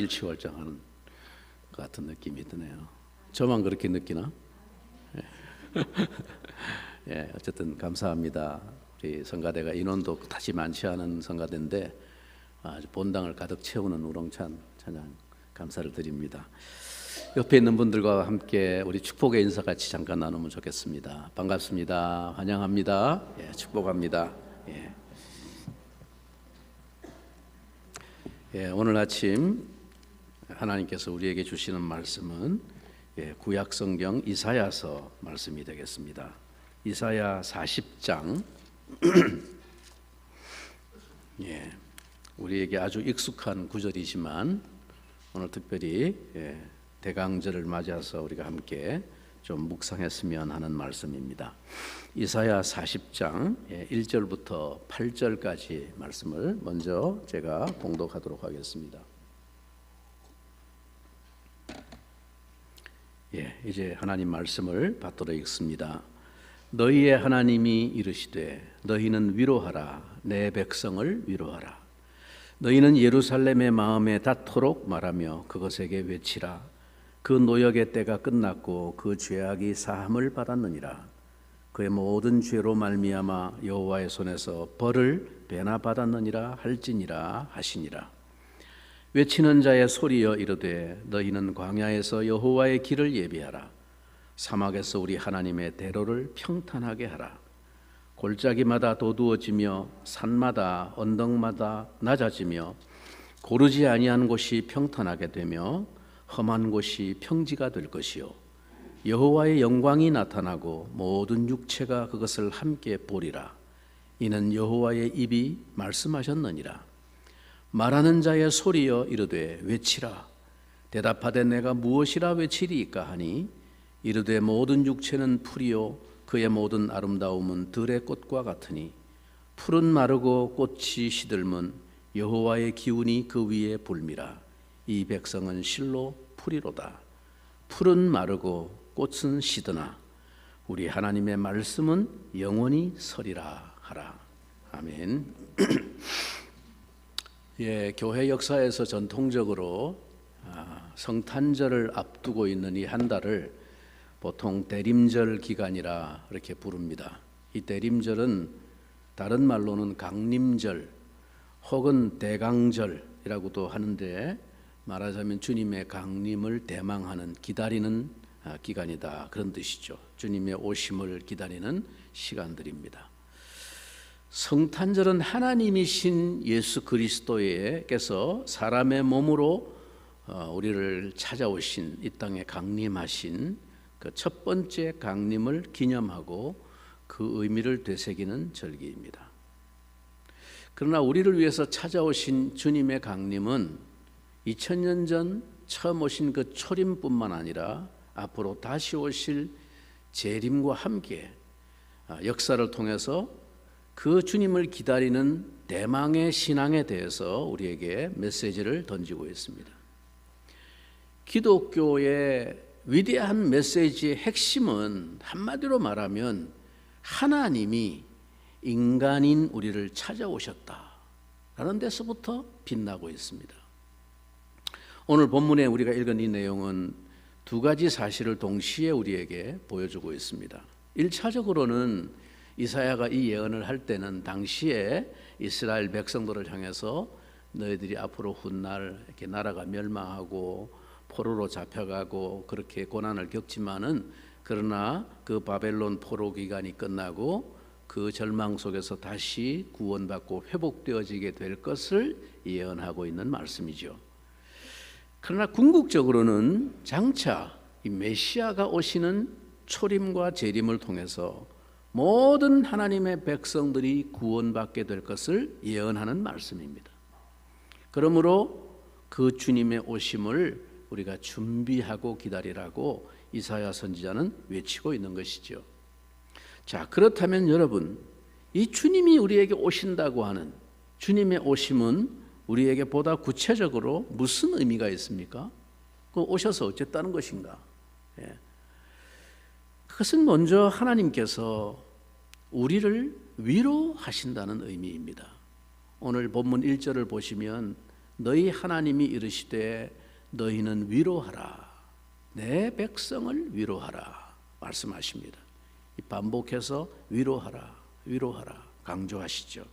일취월장하는 것 같은 느낌이 드네요. 저만 그렇게 느끼나? 예, 어쨌든 감사합니다. 우리 성가대가 인원도 다시 많지 않은 성가대인데 아주 본당을 가득 채우는 우렁찬 찬양 감사를 드립니다. 옆에 있는 분들과 함께 우리 축복의 인사 같이 잠깐 나누면 좋겠습니다. 반갑습니다. 환영합니다. 예, 축복합니다. 오늘 아침 하나님께서 우리에게 주시는 말씀은 구약 성경 이사야서 말씀이 되겠습니다. 이사야 40장 우리에게 아주 익숙한 구절이지만 오늘 특별히 대강절을 맞아서 우리가 함께 좀 묵상했으면 하는 말씀입니다. 이사야 40장 1절부터 8절까지 말씀을 먼저 제가 봉독하도록 하겠습니다. 이제 하나님 말씀을 받들어 읽습니다. 너희의 하나님이 이르시되 너희는 위로하라. 내 백성을 위로하라. 너희는 예루살렘의 마음에 닿도록 말하며 그것에게 외치라. 그 노역의 때가 끝났고 그 죄악이 사함을 받았느니라. 그의 모든 죄로 말미암아 여호와의 손에서 벌을 배나 받았느니라 할지니라 하시니라. 외치는 자의 소리여 이르되 너희는 광야에서 여호와의 길을 예비하라. 사막에서 우리 하나님의 대로를 평탄하게 하라. 골짜기마다 도두어지며 산마다 언덕마다 낮아지며 고르지 아니한 곳이 평탄하게 되며 험한 곳이 평지가 될 것이요 여호와의 영광이 나타나고 모든 육체가 그것을 함께 보리라. 이는 여호와의 입이 말씀하셨느니라. 말하는 자의 소리여 이르되 외치라. 대답하되 내가 무엇이라 외치리이까 하니 이르되 모든 육체는 풀이요 그의 모든 아름다움은 들의 꽃과 같으니 풀은 마르고 꽃이 시들면 여호와의 기운이 그 위에 불미라. 이 백성은 실로 풀이로다. 풀은 마르고 꽃은 시드나 우리 하나님의 말씀은 영원히 서리라 하라. 아멘. 교회 역사에서 전통적으로 성탄절을 앞두고 있는 이 한 달을 보통 대림절 기간이라 이렇게 부릅니다. 이 대림절은 다른 말로는 강림절 혹은 대강절이라고도 하는데 말하자면 주님의 강림을 대망하는 기다리는 기간이다 그런 뜻이죠. 주님의 오심을 기다리는 시간들입니다. 성탄절은 하나님이신 예수 그리스도께서 사람의 몸으로 우리를 찾아오신 이 땅에 강림하신 그 첫 번째 강림을 기념하고 그 의미를 되새기는 절기입니다. 그러나 우리를 위해서 찾아오신 주님의 강림은 2000년 전 처음 오신 그 초림뿐만 아니라 앞으로 다시 오실 재림과 함께 역사를 통해서 그 주님을 기다리는 대망의 신앙에 대해서 우리에게 메시지를 던지고 있습니다. 기독교의 위대한 메시지의 핵심은 한마디로 말하면 하나님이 인간인 우리를 찾아오셨다라는 데서부터 빛나고 있습니다. 오늘 본문에 우리가 읽은 이 내용은 두 가지 사실을 동시에 우리에게 보여주고 있습니다. 1차적으로는 이사야가 이 예언을 할 때는 당시에 이스라엘 백성들을 향해서 너희들이 앞으로 훗날 이렇게 나라가 멸망하고 포로로 잡혀가고 그렇게 고난을 겪지만은 그러나 그 바벨론 포로 기간이 끝나고 그 절망 속에서 다시 구원받고 회복되어지게 될 것을 예언하고 있는 말씀이죠. 그러나 궁극적으로는 장차 이 메시아가 오시는 초림과 재림을 통해서 모든 하나님의 백성들이 구원받게 될 것을 예언하는 말씀입니다. 그러므로 그 주님의 오심을 우리가 준비하고 기다리라고 이사야 선지자는 외치고 있는 것이죠. 자, 그렇다면 여러분, 이 주님이 우리에게 오신다고 하는 주님의 오심은 우리에게 보다 구체적으로 무슨 의미가 있습니까? 그 오셔서 어쨌다는 것인가? 그것은 먼저 하나님께서 우리를 위로하신다는 의미입니다. 오늘 본문 1절을 보시면 너희 하나님이 이르시되 너희는 위로하라, 내 백성을 위로하라 말씀하십니다. 반복해서 위로하라, 위로하라 강조하시죠.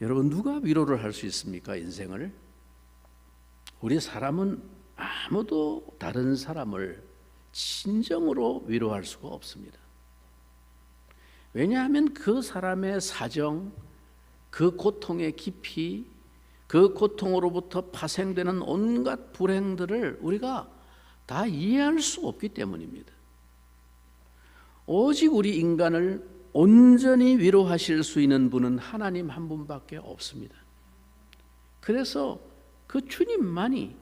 여러분, 누가 위로를 할 수 있습니까? 인생을. 우리 사람은 아무도 다른 사람을 진정으로 위로할 수가 없습니다. 왜냐하면 그 사람의 사정, 그 고통의 깊이, 그 고통으로부터 파생되는 온갖 불행들을 우리가 다 이해할 수 없기 때문입니다. 오직 우리 인간을 온전히 위로하실 수 있는 분은 하나님 한 분밖에 없습니다. 그래서 그 주님만이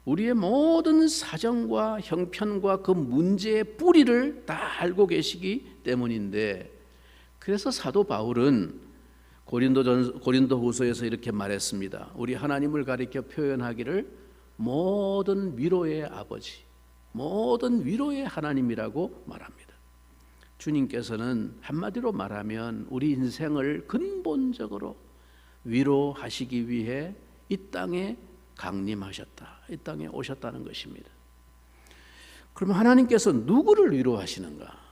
우리의 모든 사정과 형편과 그 문제의 뿌리를 다 알고 계시기 때문인데, 그래서 사도 바울은 고린도후서에서 이렇게 말했습니다. 우리 하나님을 가리켜 표현하기를 모든 위로의 아버지, 모든 위로의 하나님이라고 말합니다. 주님께서는 한마디로 말하면 우리 인생을 근본적으로 위로하시기 위해 이 땅에 강림하셨다, 이 땅에 오셨다는 것입니다. 그럼 하나님께서 누구를 위로하시는가?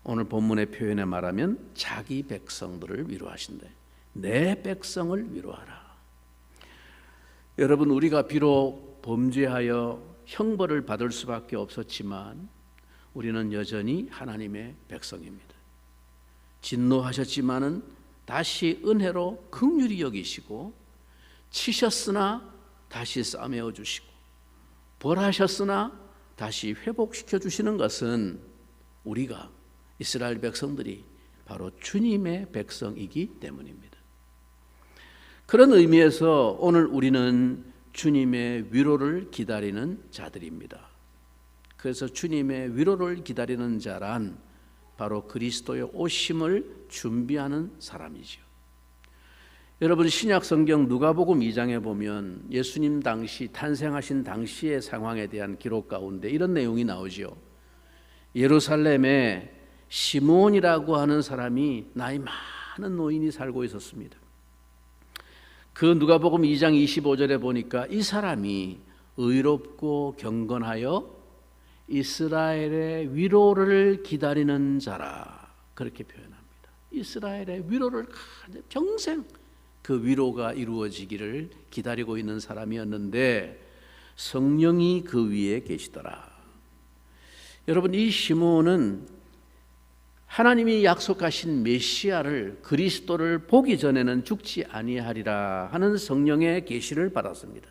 오늘 본문의 표현에 말하면 자기 백성들을 위로하신대. 내 백성을 위로하라. 여러분, 우리가 비록 범죄하여 형벌을 받을 수밖에 없었지만 우리는 여전히 하나님의 백성입니다. 진노하셨지만은 다시 은혜로 긍휼히 여기시고, 치셨으나 다시 싸매어 주시고, 벌하셨으나 다시 회복시켜 주시는 것은 우리가, 이스라엘 백성들이 바로 주님의 백성이기 때문입니다. 그런 의미에서 오늘 우리는 주님의 위로를 기다리는 자들입니다. 그래서 주님의 위로를 기다리는 자란 바로 그리스도의 오심을 준비하는 사람이죠. 여러분, 신약 성경 누가복음 2장에 보면 예수님 당시, 탄생하신 당시의 상황에 대한 기록 가운데 이런 내용이 나오죠. 예루살렘에 시몬이라고 하는 사람이 나이 많은 노인이 살고 있었습니다. 그 누가복음 2장 25절에 보니까 이 사람이 의롭고 경건하여 이스라엘의 위로를 기다리는 자라, 그렇게 표현합니다. 이스라엘의 위로를 평생 그 위로가 이루어지기를 기다리고 있는 사람이었는데 성령이 그 위에 계시더라. 여러분, 이 시몬은 하나님이 약속하신 메시아를, 그리스도를 보기 전에는 죽지 아니하리라 하는 성령의 계시를 받았습니다.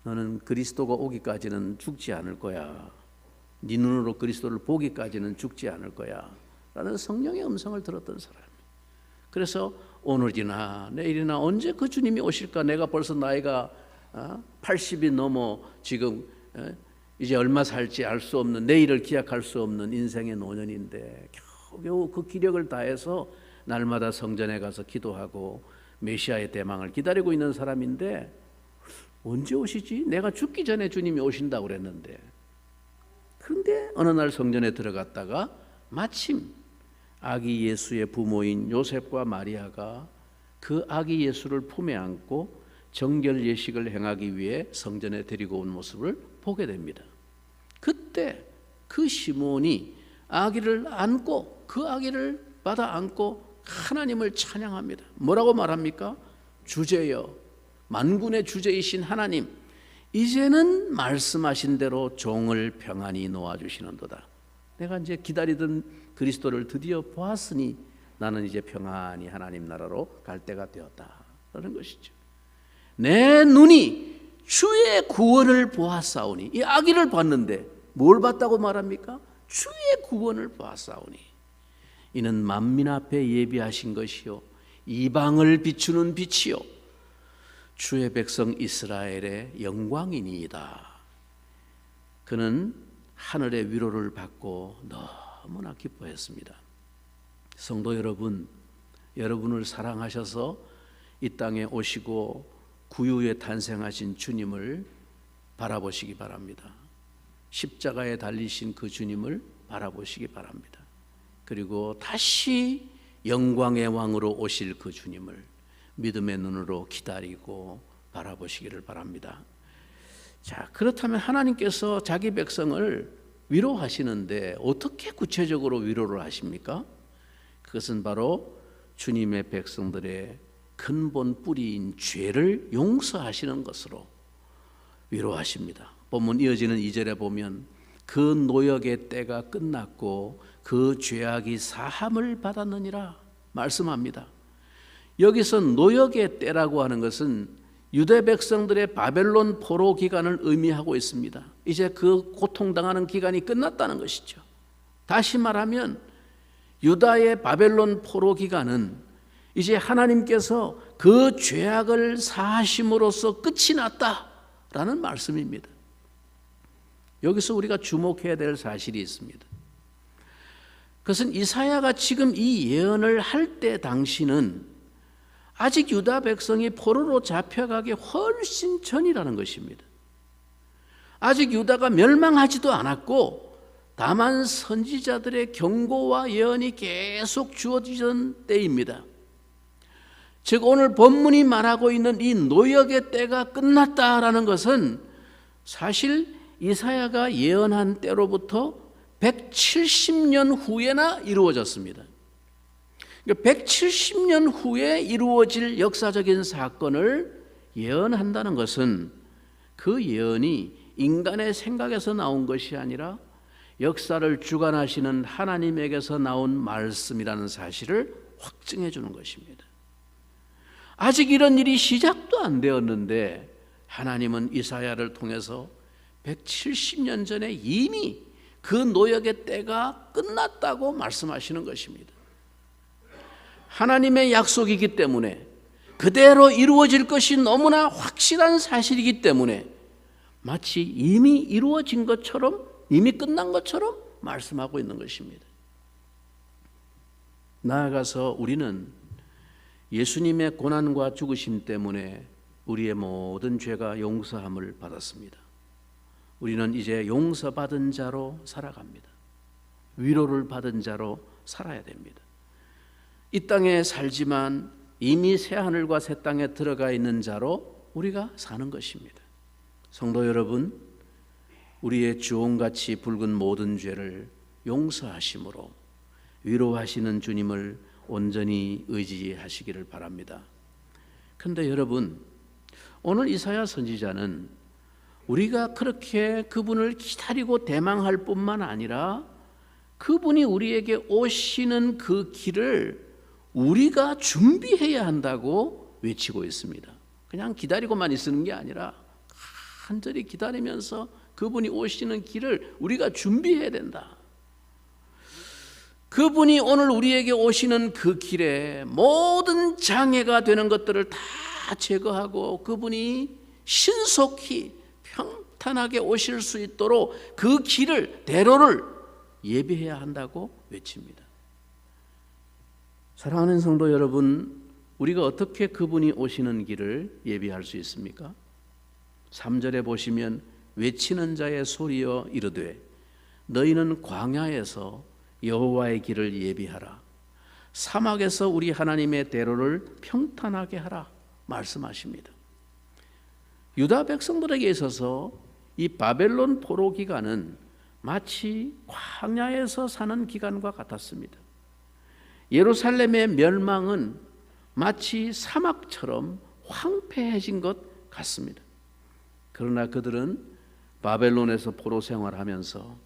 너는 그리스도가 오기까지는 죽지 않을 거야. 네 눈으로 그리스도를 보기까지는 죽지 않을 거야 라는 성령의 음성을 들었던 사람이에요. 그래서 오늘이나 내일이나 언제 그 주님이 오실까, 내가 벌써 나이가 80이 넘어 지금 이제 얼마 살지 알 수 없는, 내일을 기약할 수 없는 인생의 노년인데 겨우 그 기력을 다해서 날마다 성전에 가서 기도하고 메시아의 대망을 기다리고 있는 사람인데 언제 오시지? 내가 죽기 전에 주님이 오신다고 그랬는데. 그런데 어느 날 성전에 들어갔다가 마침 아기 예수의 부모인 요셉과 마리아가 그 아기 예수를 품에 안고 정결 예식을 행하기 위해 성전에 데리고 온 모습을 보게 됩니다. 그때 그 시몬이 아기를 안고, 그 아기를 받아 안고 하나님을 찬양합니다. 뭐라고 말합니까? 주제여, 만군의 주제이신 하나님, 이제는 말씀하신 대로 종을 평안히 놓아주시는도다. 내가 이제 기다리던 그리스도를 드디어 보았으니 나는 이제 평안히 하나님 나라로 갈 때가 되었다라는 것이죠. 내 눈이 주의 구원을 보았사오니, 이 아기를 봤는데 뭘 봤다고 말합니까? 주의 구원을 보았사오니 이는 만민 앞에 예비하신 것이요 이방을 비추는 빛이요 주의 백성 이스라엘의 영광이니이다. 그는 하늘의 위로를 받고 너무나 기뻐했습니다. 성도 여러분, 여러분을 사랑하셔서 이 땅에 오시고 구유에 탄생하신 주님을 바라보시기 바랍니다. 십자가에 달리신 그 주님을 바라보시기 바랍니다. 그리고 다시 영광의 왕으로 오실 그 주님을 믿음의 눈으로 기다리고 바라보시기를 바랍니다. 자, 그렇다면 하나님께서 자기 백성을 위로하시는데 어떻게 구체적으로 위로를 하십니까? 그것은 바로 주님의 백성들의 근본 뿌리인 죄를 용서하시는 것으로 위로하십니다. 본문 이어지는 2절에 보면 그 노역의 때가 끝났고 그 죄악이 사함을 받았느니라 말씀합니다. 여기서 노역의 때라고 하는 것은 유대 백성들의 바벨론 포로 기간을 의미하고 있습니다. 이제 그 고통당하는 기간이 끝났다는 것이죠. 다시 말하면 유다의 바벨론 포로 기간은 이제 하나님께서 그 죄악을 사하심으로써 끝이 났다라는 말씀입니다. 여기서 우리가 주목해야 될 사실이 있습니다. 그것은 이사야가 지금 이 예언을 할 때 당시는 아직 유다 백성이 포로로 잡혀가기 훨씬 전이라는 것입니다. 아직 유다가 멸망하지도 않았고 다만 선지자들의 경고와 예언이 계속 주어지던 때입니다. 즉 오늘 본문이 말하고 있는 이 노역의 때가 끝났다라는 것은 사실 이사야가 예언한 때로부터 170년 후에나 이루어졌습니다. 170년 후에 이루어질 역사적인 사건을 예언한다는 것은 그 예언이 인간의 생각에서 나온 것이 아니라 역사를 주관하시는 하나님에게서 나온 말씀이라는 사실을 확증해 주는 것입니다. 아직 이런 일이 시작도 안 되었는데 하나님은 이사야를 통해서 170년 전에 이미 그 노역의 때가 끝났다고 말씀하시는 것입니다. 하나님의 약속이기 때문에 그대로 이루어질 것이 너무나 확실한 사실이기 때문에 마치 이미 이루어진 것처럼, 이미 끝난 것처럼 말씀하고 있는 것입니다. 나아가서 우리는 예수님의 고난과 죽으심 때문에 우리의 모든 죄가 용서함을 받았습니다. 우리는 이제 용서받은 자로 살아갑니다. 위로를 받은 자로 살아야 됩니다. 이 땅에 살지만 이미 새 하늘과 새 땅에 들어가 있는 자로 우리가 사는 것입니다. 성도 여러분, 우리의 주홍같이 붉은 모든 죄를 용서하심으로 위로하시는 주님을 온전히 의지하시기를 바랍니다. 그런데 여러분, 오늘 이사야 선지자는 우리가 그렇게 그분을 기다리고 대망할 뿐만 아니라 그분이 우리에게 오시는 그 길을 우리가 준비해야 한다고 외치고 있습니다. 그냥 기다리고만 있는 게 아니라 간절히 기다리면서 그분이 오시는 길을 우리가 준비해야 된다. 그분이 오늘 우리에게 오시는 그 길에 모든 장애가 되는 것들을 다 제거하고 그분이 신속히 평탄하게 오실 수 있도록 그 길을, 대로를 예비해야 한다고 외칩니다. 사랑하는 성도 여러분, 우리가 어떻게 그분이 오시는 길을 예비할 수 있습니까? 3절에 보시면 외치는 자의 소리여 이르되 너희는 광야에서 여호와의 길을 예비하라, 사막에서 우리 하나님의 대로를 평탄하게 하라 말씀하십니다. 유다 백성들에게 있어서 이 바벨론 포로 기간은 마치 광야에서 사는 기간과 같았습니다. 예루살렘의 멸망은 마치 사막처럼 황폐해진 것 같습니다. 그러나 그들은 바벨론에서 포로 생활하면서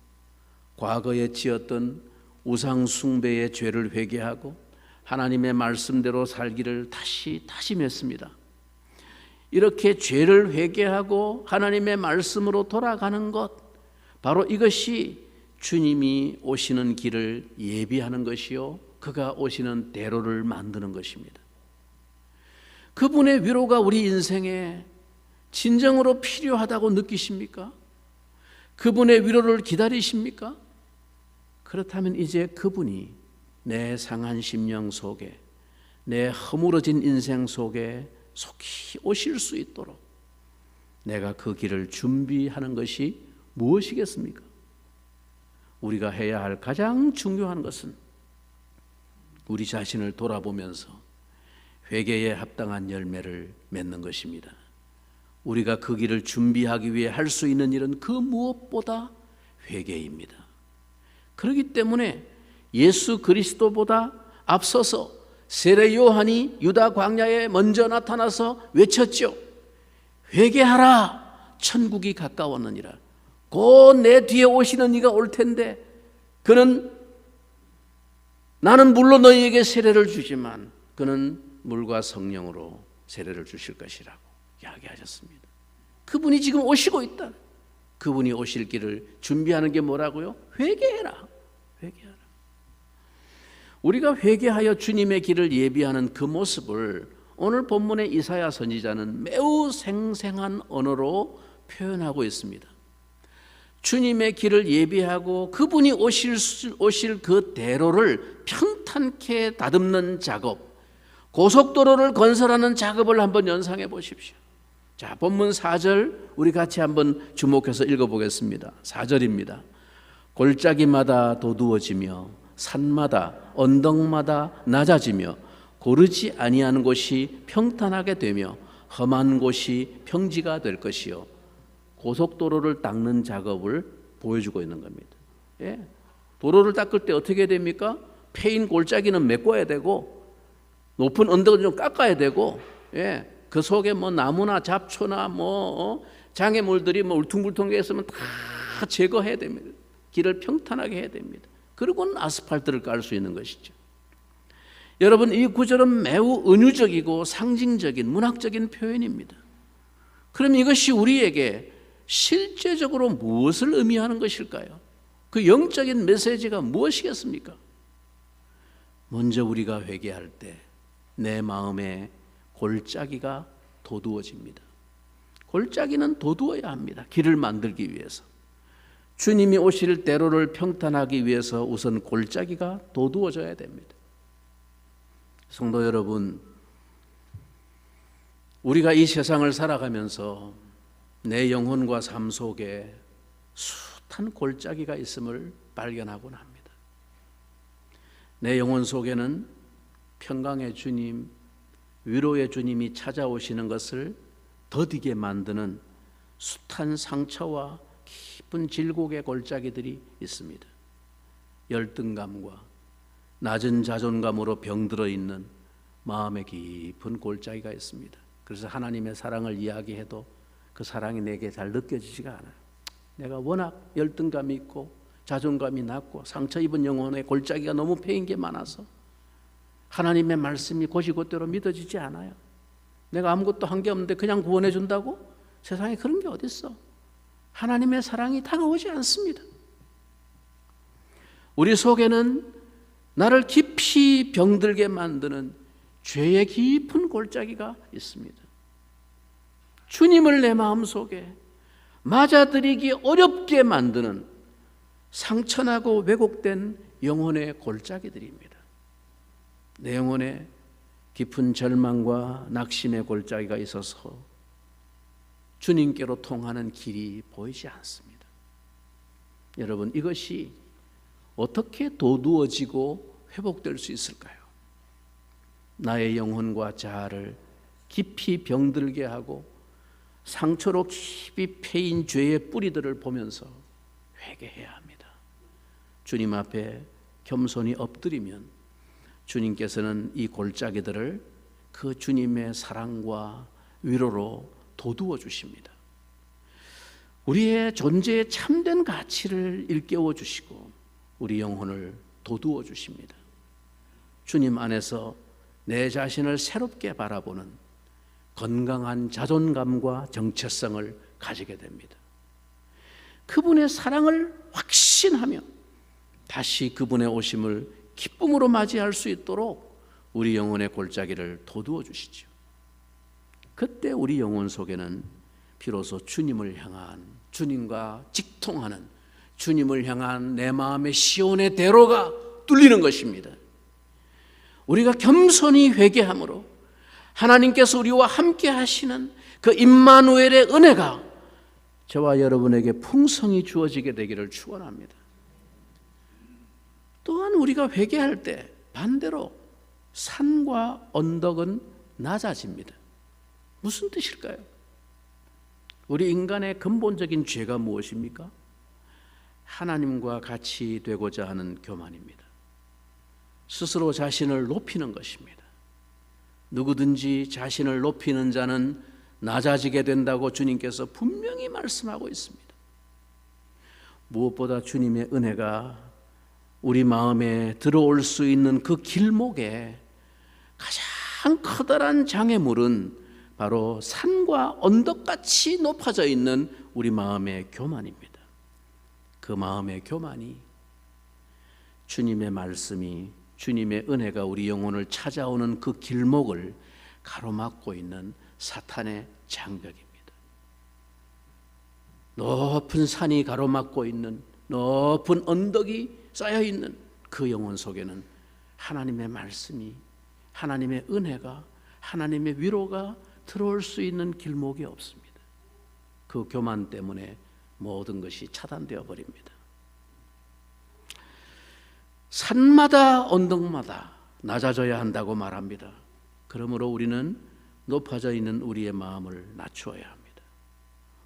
과거에 지었던 우상 숭배의 죄를 회개하고 하나님의 말씀대로 살기를 다짐했습니다. 이렇게 죄를 회개하고 하나님의 말씀으로 돌아가는 것, 바로 이것이 주님이 오시는 길을 예비하는 것이요, 그가 오시는 대로를 만드는 것입니다. 그분의 위로가 우리 인생에 진정으로 필요하다고 느끼십니까? 그분의 위로를 기다리십니까? 그렇다면 이제 그분이 내 상한 심령 속에, 내 허물어진 인생 속에 속히 오실 수 있도록 내가 그 길을 준비하는 것이 무엇이겠습니까? 우리가 해야 할 가장 중요한 것은 우리 자신을 돌아보면서 회개에 합당한 열매를 맺는 것입니다. 우리가 그 길을 준비하기 위해 할 수 있는 일은 그 무엇보다 회개입니다. 그렇기 때문에 예수 그리스도보다 앞서서 세례 요한이 유다 광야에 먼저 나타나서 외쳤죠. 회개하라, 천국이 가까웠느니라. 곧 내 뒤에 오시는 이가 올 텐데 그는 나는 물로 너희에게 세례를 주지만 그는 물과 성령으로 세례를 주실 것이라고 이야기하셨습니다. 그분이 지금 오시고 있다. 그분이 오실 길을 준비하는 게 뭐라고요? 회개해라. 회개하라. 우리가 회개하여 주님의 길을 예비하는 그 모습을 오늘 본문의 이사야 선지자는 매우 생생한 언어로 표현하고 있습니다. 주님의 길을 예비하고 그분이 오실 그 대로를 평탄케 다듬는 작업, 고속도로를 건설하는 작업을 한번 연상해 보십시오. 자, 본문 4절 우리 같이 한번 주목해서 읽어보겠습니다. 4절입니다. 골짜기마다 도두어지며 산마다 언덕마다 낮아지며 고르지 아니하는 곳이 평탄하게 되며 험한 곳이 평지가 될 것이요. 고속도로를 닦는 작업을 보여주고 있는 겁니다. 예. 도로를 닦을 때 어떻게 됩니까? 패인 골짜기는 메꿔야 되고 높은 언덕을 좀 깎아야 되고, 예. 그 속에 뭐 나무나 잡초나 장애물들이 울퉁불퉁하게 있으면 다 제거해야 됩니다. 길을 평탄하게 해야 됩니다. 그리고는 아스팔트를 깔 수 있는 것이죠. 여러분, 이 구절은 매우 은유적이고 상징적인 문학적인 표현입니다. 그럼 이것이 우리에게 실제적으로 무엇을 의미하는 것일까요? 그 영적인 메시지가 무엇이겠습니까? 먼저 우리가 회개할 때 내 마음에 골짜기가 도두어집니다. 골짜기는 도두어야 합니다. 길을 만들기 위해서. 주님이 오실 대로를 평탄하기 위해서 우선 골짜기가 도두어져야 됩니다. 성도 여러분, 우리가 이 세상을 살아가면서 내 영혼과 삶 속에 숱한 골짜기가 있음을 발견하곤 합니다. 내 영혼 속에는 평강의 주님, 위로의 주님이 찾아오시는 것을 더디게 만드는 숱한 상처와 깊은 질곡의 골짜기들이 있습니다. 열등감과 낮은 자존감으로 병들어 있는 마음의 깊은 골짜기가 있습니다. 그래서 하나님의 사랑을 이야기해도 그 사랑이 내게 잘 느껴지지가 않아요. 내가 워낙 열등감이 있고 자존감이 낮고 상처 입은 영혼의 골짜기가 너무 패인 게 많아서 하나님의 말씀이 곧이곧대로 믿어지지 않아요. 내가 아무것도 한 게 없는데 그냥 구원해 준다고? 세상에 그런 게 어디 있어? 하나님의 사랑이 다가오지 않습니다. 우리 속에는 나를 깊이 병들게 만드는 죄의 깊은 골짜기가 있습니다. 주님을 내 마음속에 맞아들이기 어렵게 만드는 상처나고 왜곡된 영혼의 골짜기들입니다. 내 영혼에 깊은 절망과 낙심의 골짜기가 있어서 주님께로 통하는 길이 보이지 않습니다. 여러분, 이것이 어떻게 도두어지고 회복될 수 있을까요? 나의 영혼과 자아를 깊이 병들게 하고 상처로 깊이 패인 죄의 뿌리들을 보면서 회개해야 합니다. 주님 앞에 겸손히 엎드리면 주님께서는 이 골짜기들을 그 주님의 사랑과 위로로 도두어 주십니다. 우리의 존재의 참된 가치를 일깨워 주시고 우리 영혼을 도두어 주십니다. 주님 안에서 내 자신을 새롭게 바라보는 건강한 자존감과 정체성을 가지게 됩니다. 그분의 사랑을 확신하며 다시 그분의 오심을 기쁨으로 맞이할 수 있도록 우리 영혼의 골짜기를 도두어 주시죠. 그때 우리 영혼 속에는 비로소 주님을 향한, 주님과 직통하는, 주님을 향한 내 마음의 시온의 대로가 뚫리는 것입니다. 우리가 겸손히 회개함으로 하나님께서 우리와 함께 하시는 그 임마누엘의 은혜가 저와 여러분에게 풍성히 주어지게 되기를 축원합니다. 또한 우리가 회개할 때 반대로 산과 언덕은 낮아집니다. 무슨 뜻일까요? 우리 인간의 근본적인 죄가 무엇입니까? 하나님과 같이 되고자 하는 교만입니다. 스스로 자신을 높이는 것입니다. 누구든지 자신을 높이는 자는 낮아지게 된다고 주님께서 분명히 말씀하고 있습니다. 무엇보다 주님의 은혜가 우리 마음에 들어올 수 있는 그 길목에 가장 커다란 장애물은 바로 산과 언덕같이 높아져 있는 우리 마음의 교만입니다. 그 마음의 교만이 주님의 말씀이, 주님의 은혜가 우리 영혼을 찾아오는 그 길목을 가로막고 있는 사탄의 장벽입니다. 높은 산이 가로막고 있는, 높은 언덕이 쌓여 있는 그 영혼 속에는 하나님의 말씀이, 하나님의 은혜가, 하나님의 위로가 들어올 수 있는 길목이 없습니다. 그 교만 때문에 모든 것이 차단되어 버립니다. 산마다 언덕마다 낮아져야 한다고 말합니다. 그러므로 우리는 높아져 있는 우리의 마음을 낮추어야 합니다.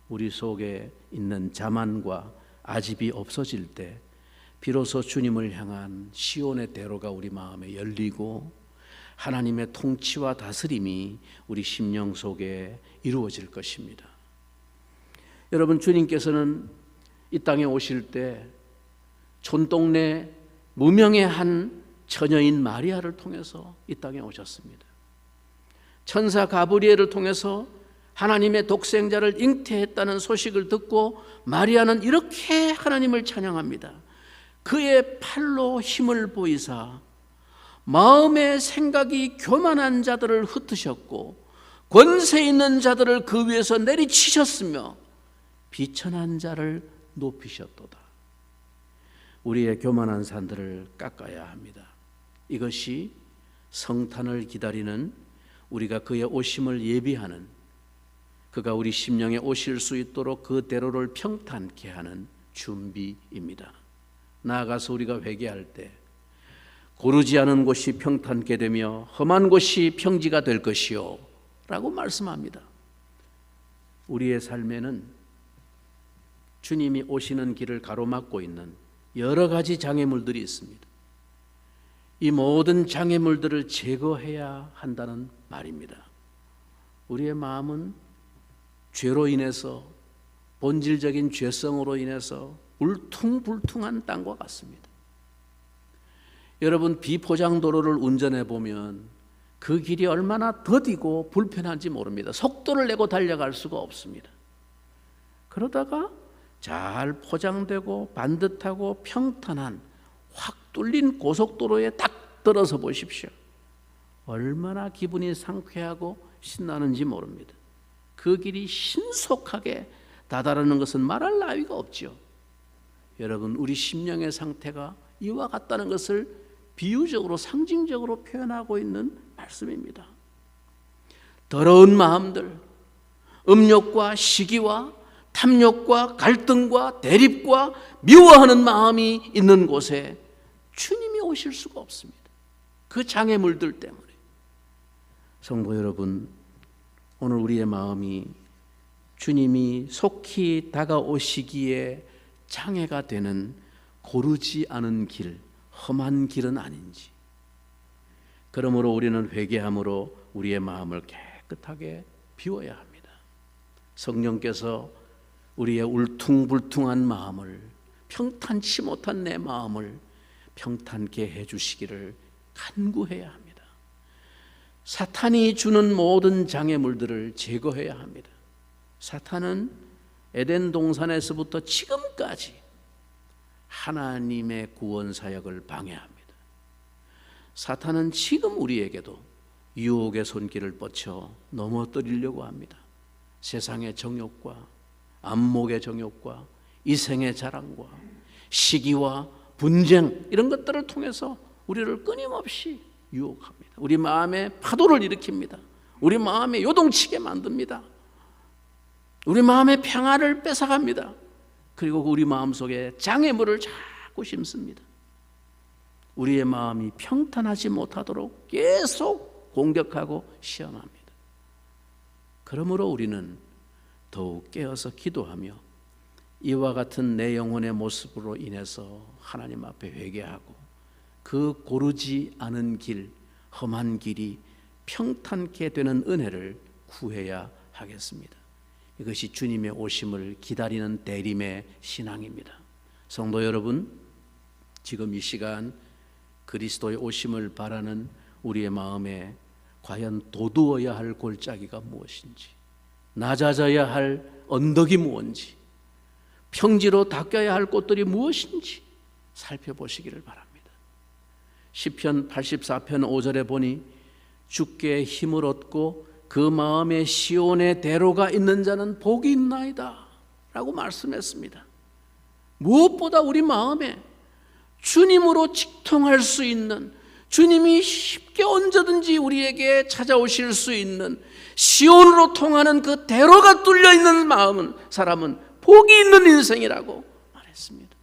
우리 속에 있는 자만과 아집이 없어질 때 비로소 주님을 향한 시온의 대로가 우리 마음에 열리고 하나님의 통치와 다스림이 우리 심령 속에 이루어질 것입니다. 여러분, 주님께서는 이 땅에 오실 때 촌동네 무명의 한 처녀인 마리아를 통해서 이 땅에 오셨습니다. 천사 가브리엘을 통해서 하나님의 독생자를 잉태했다는 소식을 듣고 마리아는 이렇게 하나님을 찬양합니다. 그의 팔로 힘을 보이사 마음의 생각이 교만한 자들을 흩으셨고 권세 있는 자들을 그 위에서 내리치셨으며 비천한 자를 높이셨도다. 우리의 교만한 산들을 깎아야 합니다. 이것이 성탄을 기다리는, 우리가 그의 오심을 예비하는, 그가 우리 심령에 오실 수 있도록 그 대로를 평탄케 하는 준비입니다. 나아가서 우리가 회개할 때 고르지 않은 곳이 평탄케 되며 험한 곳이 평지가 될 것이요 라고 말씀합니다. 우리의 삶에는 주님이 오시는 길을 가로막고 있는 여러 가지 장애물들이 있습니다. 이 모든 장애물들을 제거해야 한다는 말입니다. 우리의 마음은 죄로 인해서, 본질적인 죄성으로 인해서 울퉁불퉁한 땅과 같습니다. 여러분, 비포장도로를 운전해 보면 그 길이 얼마나 더디고 불편한지 모릅니다. 속도를 내고 달려갈 수가 없습니다. 그러다가 잘 포장되고 반듯하고 평탄한 확 뚫린 고속도로에 딱 들어서 보십시오. 얼마나 기분이 상쾌하고 신나는지 모릅니다. 그 길이 신속하게 다다르는 것은 말할 나위가 없죠. 여러분, 우리 심령의 상태가 이와 같다는 것을 비유적으로, 상징적으로 표현하고 있는 말씀입니다. 더러운 마음들, 음욕과 시기와 탐욕과 갈등과 대립과 미워하는 마음이 있는 곳에 주님이 오실 수가 없습니다. 그 장애물들 때문에. 성도 여러분, 오늘 우리의 마음이 주님이 속히 다가오시기에 장애가 되는 고르지 않은 길, 험한 길은 아닌지, 그러므로 우리는 회개함으로 우리의 마음을 깨끗하게 비워야 합니다. 성령께서 우리의 울퉁불퉁한 마음을, 평탄치 못한 내 마음을 평탄케 해주시기를 간구해야 합니다. 사탄이 주는 모든 장애물들을 제거해야 합니다. 사탄은 에덴 동산에서부터 지금까지 하나님의 구원 사역을 방해합니다. 사탄은 지금 우리에게도 유혹의 손길을 뻗쳐 넘어뜨리려고 합니다. 세상의 정욕과 안목의 정욕과 이생의 자랑과 시기와 분쟁, 이런 것들을 통해서 우리를 끊임없이 유혹합니다. 우리 마음에 파도를 일으킵니다. 우리 마음에 요동치게 만듭니다. 우리 마음의 평화를 뺏어갑니다. 그리고 우리 마음속에 장애물을 자꾸 심습니다. 우리의 마음이 평탄하지 못하도록 계속 공격하고 시험합니다. 그러므로 우리는 더욱 깨어서 기도하며 이와 같은 내 영혼의 모습으로 인해서 하나님 앞에 회개하고 그 고르지 않은 길, 험한 길이 평탄케 되는 은혜를 구해야 하겠습니다. 이것이 주님의 오심을 기다리는 대림의 신앙입니다. 성도 여러분, 지금 이 시간 그리스도의 오심을 바라는 우리의 마음에 과연 돋우어야 할 골짜기가 무엇인지, 낮아져야 할 언덕이 무엇인지, 평지로 닦여야 할 꽃들이 무엇인지 살펴보시기를 바랍니다. 시편 84편 5절에 보니 주께 힘을 얻고 그 마음에 시온의 대로가 있는 자는 복이 있나이다 라고 말씀했습니다. 무엇보다 우리 마음에 주님으로 직통할 수 있는, 주님이 쉽게 언제든지 우리에게 찾아오실 수 있는 시온으로 통하는 그 대로가 뚫려 있는 마음은, 사람은 복이 있는 인생이라고 말했습니다.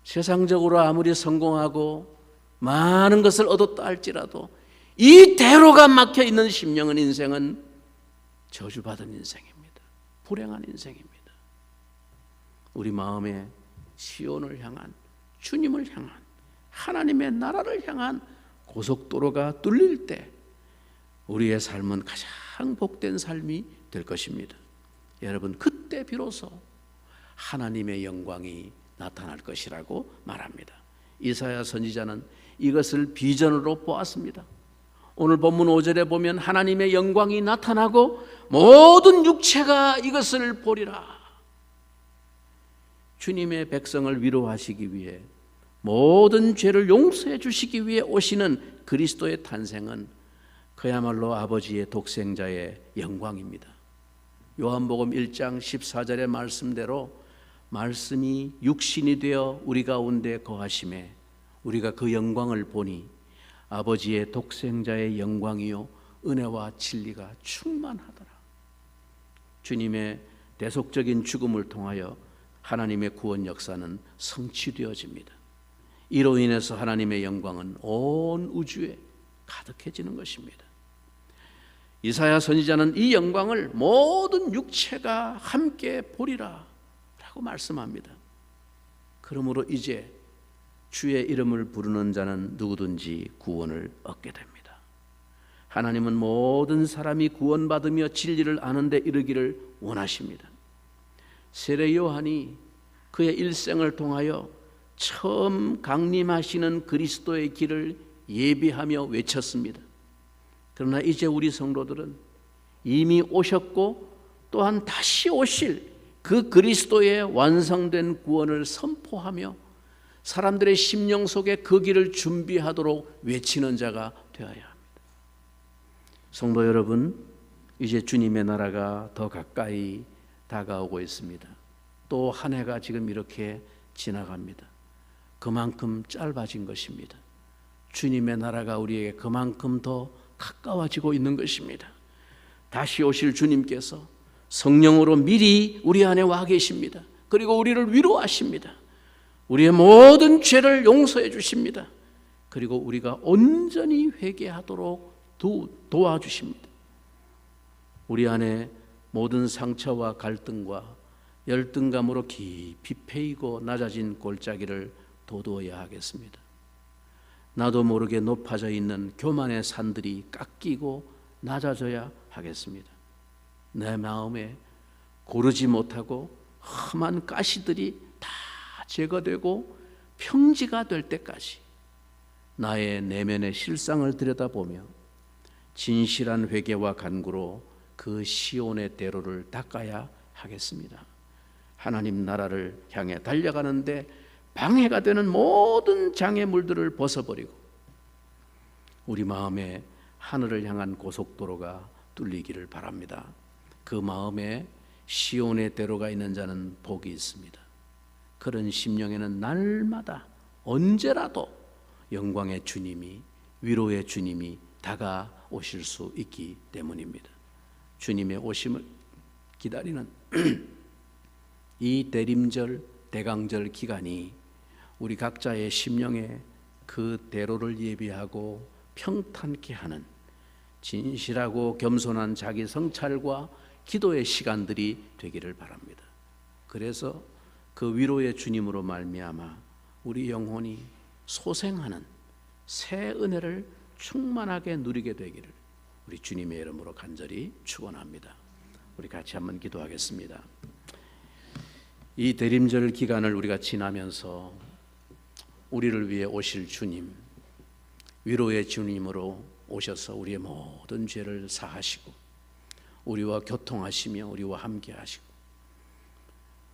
세상적으로 아무리 성공하고 많은 것을 얻었다 할지라도 이 대로가 막혀 있는 심령은, 인생은 저주받은 인생입니다. 불행한 인생입니다. 우리 마음에 시온을 향한, 주님을 향한, 하나님의 나라를 향한 고속도로가 뚫릴 때 우리의 삶은 가장 복된 삶이 될 것입니다. 여러분, 그때 비로소 하나님의 영광이 나타날 것이라고 말합니다. 이사야 선지자는 이것을 비전으로 보았습니다. 오늘 본문 5절에 보면 하나님의 영광이 나타나고 모든 육체가 이것을 보리라. 주님의 백성을 위로하시기 위해, 모든 죄를 용서해 주시기 위해 오시는 그리스도의 탄생은 그야말로 아버지의 독생자의 영광입니다. 요한복음 1장 14절의 말씀대로 말씀이 육신이 되어 우리 가운데 거하심에 우리가 그 영광을 보니 아버지의 독생자의 영광이요 은혜와 진리가 충만하더라. 주님의 대속적인 죽음을 통하여 하나님의 구원 역사는 성취되어집니다. 이로 인해서 하나님의 영광은 온 우주에 가득해지는 것입니다. 이사야 선지자는 이 영광을 모든 육체가 함께 보리라 라고 말씀합니다. 그러므로 이제 주의 이름을 부르는 자는 누구든지 구원을 얻게 됩니다. 하나님은 모든 사람이 구원받으며 진리를 아는 데 이르기를 원하십니다. 세례 요한이 그의 일생을 통하여 처음 강림하시는 그리스도의 길을 예비하며 외쳤습니다. 그러나 이제 우리 성도들은 이미 오셨고 또한 다시 오실 그 그리스도의 완성된 구원을 선포하며 사람들의 심령 속에 그 길을 준비하도록 외치는 자가 되어야 합니다. 성도 여러분, 이제 주님의 나라가 더 가까이 다가오고 있습니다. 또 한 해가 지금 이렇게 지나갑니다. 그만큼 짧아진 것입니다. 주님의 나라가 우리에게 그만큼 더 가까워지고 있는 것입니다. 다시 오실 주님께서 성령으로 미리 우리 안에 와 계십니다. 그리고 우리를 위로하십니다. 우리의 모든 죄를 용서해 주십니다. 그리고 우리가 온전히 회개하도록 도와주십니다. 우리 안에 모든 상처와 갈등과 열등감으로 깊이 패이고 낮아진 골짜기를 돋우어야 하겠습니다. 나도 모르게 높아져 있는 교만의 산들이 깎이고 낮아져야 하겠습니다. 내 마음에 고르지 못하고 험한 가시들이 다 제거되고 평지가 될 때까지 나의 내면의 실상을 들여다보며 진실한 회개와 간구로 그 시온의 대로를 닦아야 하겠습니다. 하나님 나라를 향해 달려가는데 방해가 되는 모든 장애물들을 벗어버리고 우리 마음에 하늘을 향한 고속도로가 뚫리기를 바랍니다. 그 마음에 시온의 대로가 있는 자는 복이 있습니다. 그런 심령에는 날마다 언제라도 영광의 주님이, 위로의 주님이 다가오실 수 있기 때문입니다. 주님의 오심을 기다리는 이 대림절, 대강절 기간이 우리 각자의 심령에 그 대로를 예비하고 평탄케 하는 진실하고 겸손한 자기 성찰과 기도의 시간들이 되기를 바랍니다. 그래서 그 위로의 주님으로 말미암아 우리 영혼이 소생하는 새 은혜를 충만하게 누리게 되기를 우리 주님의 이름으로 간절히 축원합니다. 우리 같이 한번 기도하겠습니다. 이 대림절 기간을 우리가 지나면서 우리를 위해 오실 주님, 위로의 주님으로 오셔서 우리의 모든 죄를 사하시고 우리와 교통하시며 우리와 함께 하시고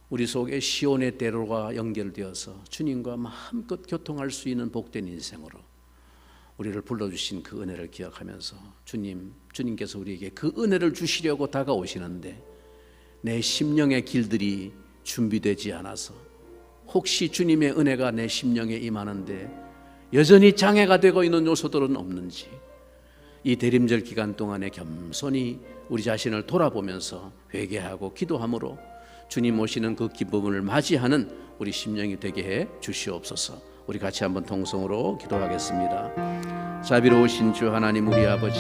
우리 속에 시온의 대로가 연결되어서 주님과 마음껏 교통할 수 있는 복된 인생으로 우리를 불러주신 그 은혜를 기억하면서 주님께서 우리에게 그 은혜를 주시려고 다가오시는데 내 심령의 길들이 준비되지 않아서 혹시 주님의 은혜가 내 심령에 임하는데 여전히 장애가 되고 있는 요소들은 없는지 이 대림절 기간 동안에 겸손히 우리 자신을 돌아보면서 회개하고 기도함으로 주님 오시는 그 기쁨을 맞이하는 우리 심령이 되게 해 주시옵소서. 우리 같이 한번 통성으로 기도하겠습니다. 자비로우신 주 하나님, 우리 아버지,